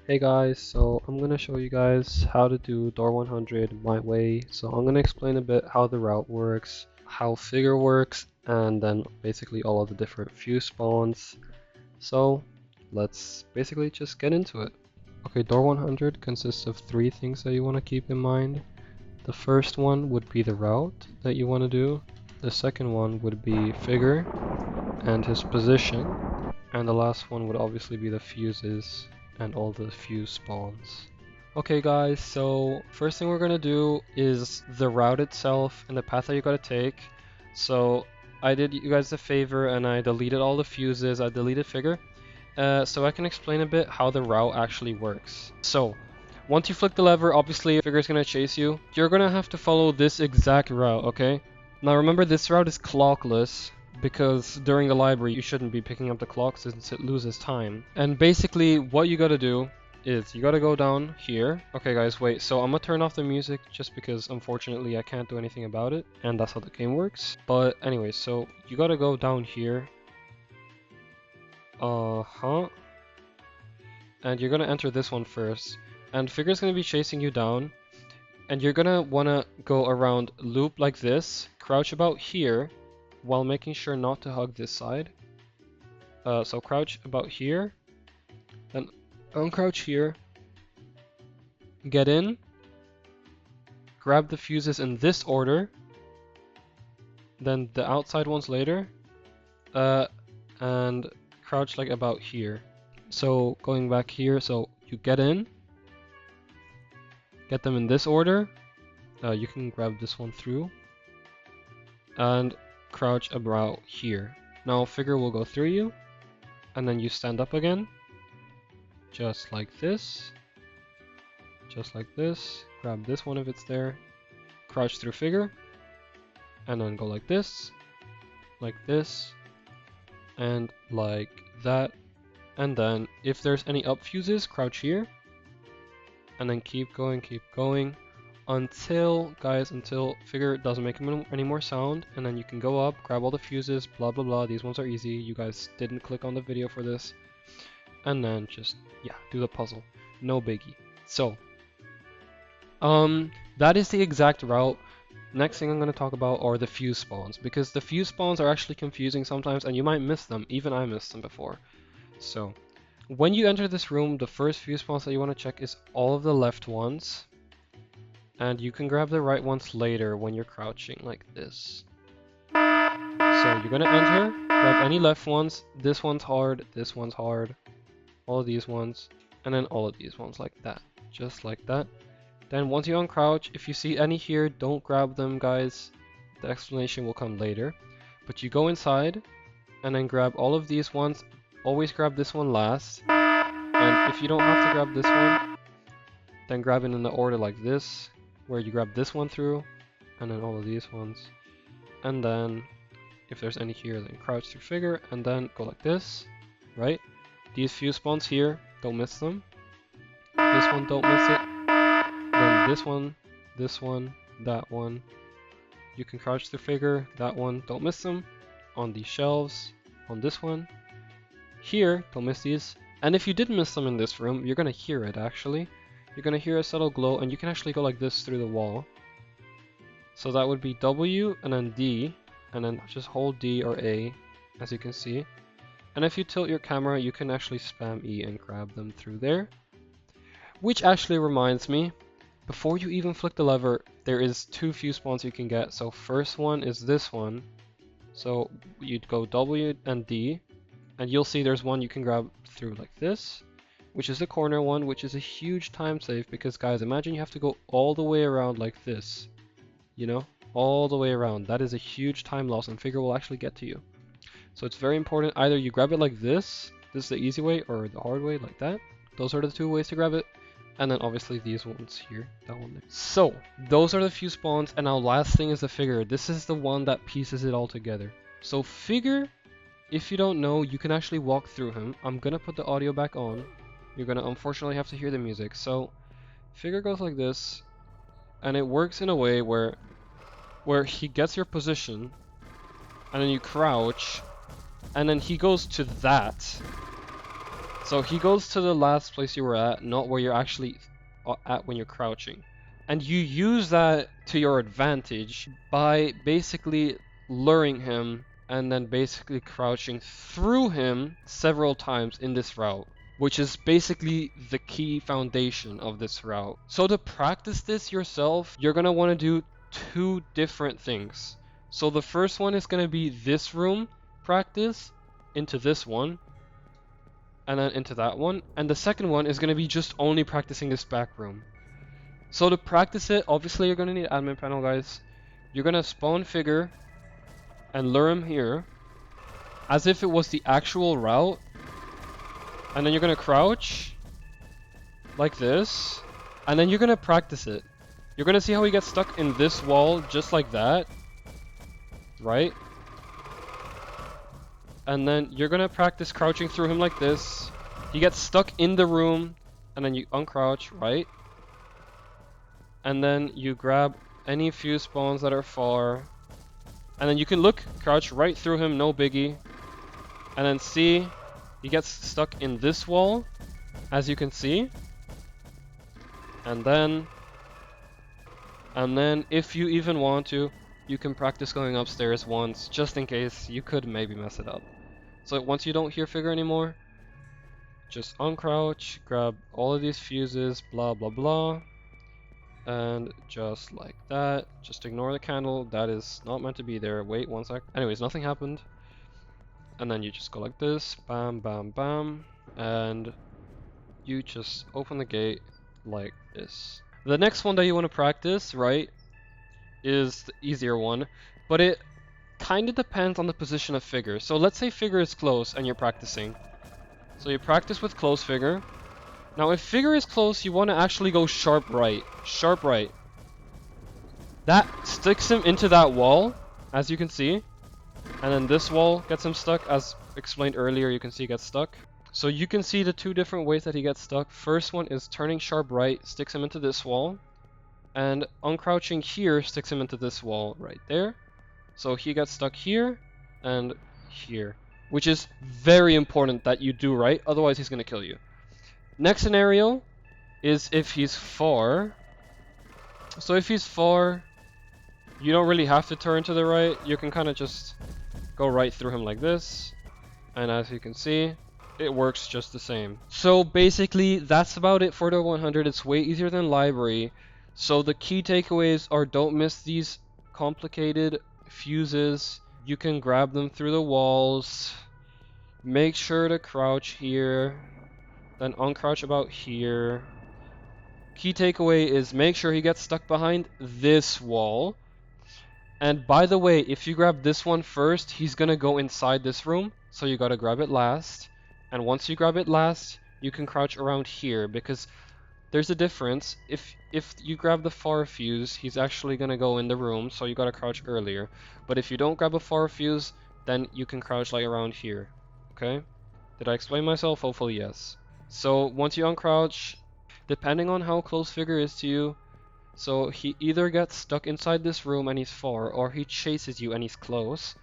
Hey guys, so I'm gonna show you guys how to do door 100 my way. So I'm gonna explain a bit how the route works, how figure works, and then basically all of the different fuse spawns. So let's basically just get into it. Okay, door 100 consists of three things that you want to keep in mind. The first one would be the route that you want to do. The second one would be figure and his position. And the last one would obviously be the fuses and all the fuse spawns. Okay guys, so first thing we're gonna do is the route itself and the path that you gotta take. So I did you guys a favor and I deleted all the fuses, I deleted figure. So I can explain a bit how the route actually works. So once you flick the lever, obviously figure is gonna chase you. You're gonna have to follow this exact route, okay? Now remember this route is clockless, because during the library you shouldn't be picking up the clock since it loses time. And basically what you gotta do is you gotta go down here. Okay guys, wait, so I'm gonna turn off the music just because unfortunately I can't do anything about it, and that's how the game works. But anyway, so you gotta go down here. And you're gonna enter this one first. And figure's gonna be chasing you down. And you're gonna wanna go around loop like this, crouch about here, while making sure not to hug this side. So crouch about here, then uncrouch here, get in, grab the fuses in this order, then the outside ones later, and crouch like about here. So going back here, so you get in, get them in this order, you can grab this one through, and crouch about here. Now figure will go through you, and then you stand up again, just like this, grab this one if it's there, crouch through figure, and then go like this, and like that. And then if there's any up fuses, crouch here, and then keep going until figure doesn't make any more sound, and then you can go up, grab all the fuses, blah blah blah. These ones are easy, you guys didn't click on the video for this. And then just, yeah, do the puzzle, no biggie. So that is the exact route. Next thing I'm going to talk about are the fuse spawns, because the fuse spawns are actually confusing sometimes and you might miss them. Even I missed them before. So when you enter this room, the first fuse spawns that you want to check is all of the left ones, and you can grab the right ones later when you're crouching like this. So you're gonna enter, grab any left ones. This one's hard, all of these ones, and then all of these ones like that, just like that. Then once you uncrouch, if you see any here, don't grab them, guys. The explanation will come later. But you go inside and then grab all of these ones. Always grab this one last. And if you don't have to grab this one, then grab it in the order like this, where you grab this one through, and then all of these ones. And then if there's any here, then crouch through figure, and then go like this, right? These fuse spawns here, don't miss them. This one, don't miss it. Then this one, that one. You can crouch through figure, that one, don't miss them. On these shelves, on this one. Here, don't miss these. And if you did miss them in this room, you're gonna hear it actually. You're gonna hear a subtle glow, and you can actually go like this through the wall. So that would be W and then D, and then just hold D or A, as you can see. And if you tilt your camera, you can actually spam E and grab them through there. Which actually reminds me, before you even flick the lever, there is two fuse spawns you can get. So first one is this one. So you'd go W and D, and you'll see there's one you can grab through like this, which is the corner one, which is a huge time save, because guys, imagine you have to go all the way around like this, you know, all the way around. That is a huge time loss, and figure will actually get to you. So it's very important, either you grab it like this is the easy way, or the hard way like that. Those are the two ways to grab it. And then obviously these ones here, that one there. So those are the few spawns, and now last thing is the figure. This is the one that pieces it all together. So figure, if you don't know, you can actually walk through him. I'm gonna put the audio back on. You're gonna unfortunately have to hear the music. So figure goes like this, and it works in a way where he gets your position, and then you crouch, and then he goes to that, So he goes to the last place you were at, not where you're actually at when you're crouching. And you use that to your advantage by basically luring him and then basically crouching through him several times in this route, which is basically the key foundation of this route. So to practice this yourself, you're going to want to do two different things. So the first one is going to be this room practice into this one, and then into that one. And the second one is going to be just only practicing this back room. So to practice it, obviously you're going to need admin panel, guys. You're going to spawn figure and lure him here as if it was the actual route. And then you're going to crouch like this. And then you're going to practice it. You're going to see how he gets stuck in this wall just like that. Right? And then you're going to practice crouching through him like this. He gets stuck in the room. And then you uncrouch, right? And then you grab any few spawns that are far. And then you can crouch right through him, no biggie. And then see, he gets stuck in this wall, as you can see. And then if you even want to, you can practice going upstairs once, just in case you could maybe mess it up. So once you don't hear figure anymore, just uncrouch, grab all of these fuses, blah blah blah. And just like that, just ignore the candle, that is not meant to be there. Wait 1 sec. Anyways, nothing happened. And then you just go like this, bam, bam, bam, and you just open the gate like this. The next one that you want to practice, right, is the easier one, but it kind of depends on the position of figure. So let's say figure is close and you're practicing. So you practice with close figure. Now, if figure is close, you want to actually go sharp right. Sharp right. That sticks him into that wall, as you can see. And then this wall gets him stuck, as explained earlier, you can see he gets stuck. So you can see the two different ways that he gets stuck. First one is turning sharp right, sticks him into this wall. And uncrouching here sticks him into this wall right there. So he gets stuck here and here. Which is very important that you do right, otherwise he's going to kill you. Next scenario is if he's far. So if he's far, you don't really have to turn to the right. You can kind of just go right through him like this. And as you can see, it works just the same. So basically, that's about it for the 100. It's way easier than library. So the key takeaways are don't miss these complicated fuses. You can grab them through the walls. Make sure to crouch here. Then uncrouch about here. Key takeaway is make sure he gets stuck behind this wall. And by the way, if you grab this one first, he's gonna go inside this room. So you gotta grab it last. And once you grab it last, you can crouch around here because there's a difference. If you grab the far fuse, he's actually gonna go in the room, so you gotta crouch earlier. But if you don't grab a far fuse, then you can crouch like around here. Okay? Did I explain myself? Hopefully yes. So once you uncrouch, depending on how close figure is to you, so he either gets stuck inside this room and he's far, or he chases you and he's close.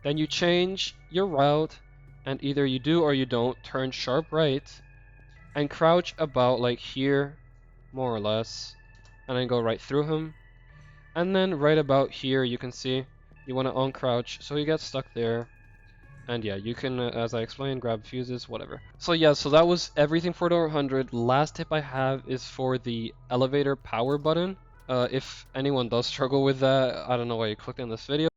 Then you change your route, and either you do or you don't turn sharp right, and crouch about like here, more or less, and then go right through him. And then right about here, you can see you want to uncrouch, so he gets stuck there. And yeah, you can, as I explained, grab fuses, whatever. So yeah, so that was everything for the 100. Last tip I have is for the elevator power button. If anyone does struggle with that, I don't know why you clicked on this video.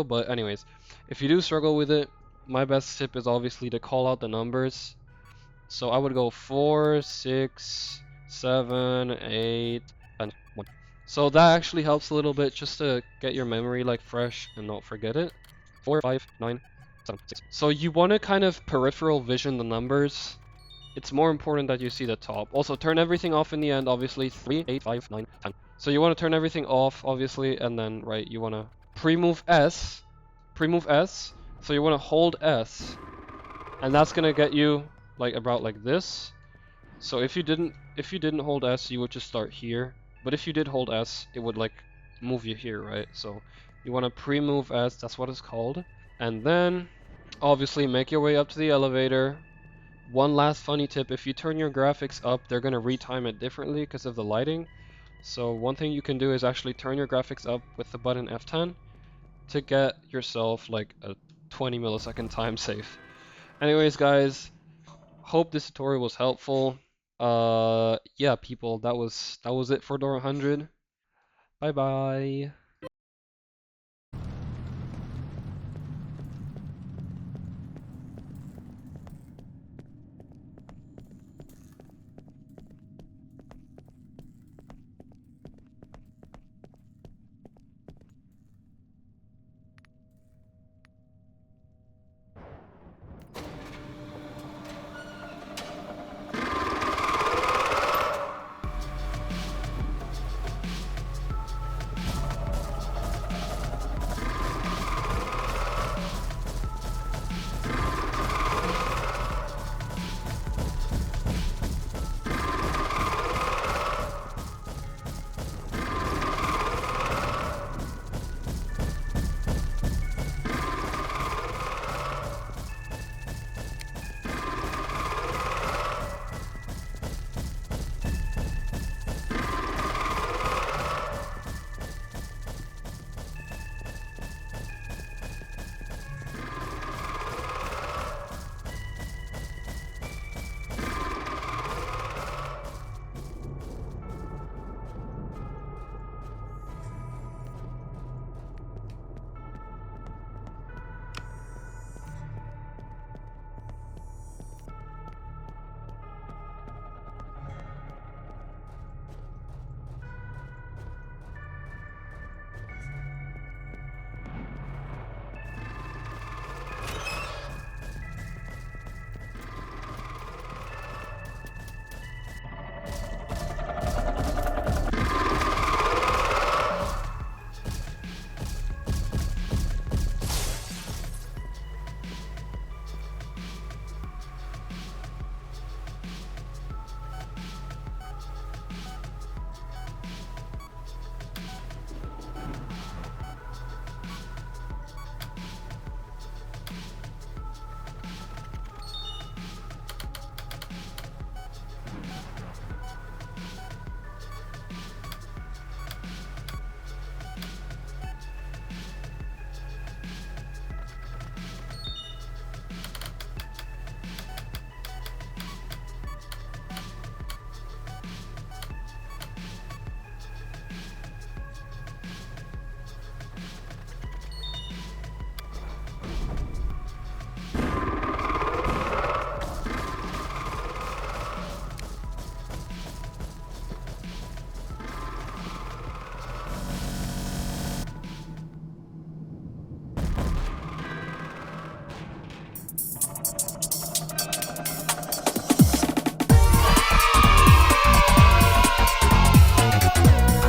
But anyways, if you do struggle with it, my best tip is obviously to call out the numbers. So I would go 4, 6, 7, 8, and 1. So that actually helps a little bit just to get your memory like fresh and not forget it. 4, 5, 9, 7, 6. So you want to kind of peripheral vision the numbers. It's more important that you see the top. Also turn everything off in the end, obviously. 3, 8, 5, 9, 10. So you want to turn everything off, obviously, and then right, you want to pre-move S. Pre-move S. So you want to hold S. And that's gonna get you like about like this. So if you didn't hold S, you would just start here. But if you did hold S, it would like move you here, right? So you want to pre-move S, that's what it's called. And then obviously make your way up to the elevator. One last funny tip, if you turn your graphics up, they're gonna retime it differently because of the lighting. So one thing you can do is actually turn your graphics up with the button F10 to get yourself like a 20 millisecond time safe. Anyways, guys, hope this tutorial was helpful. Yeah, people, that was it for door 100. Bye bye.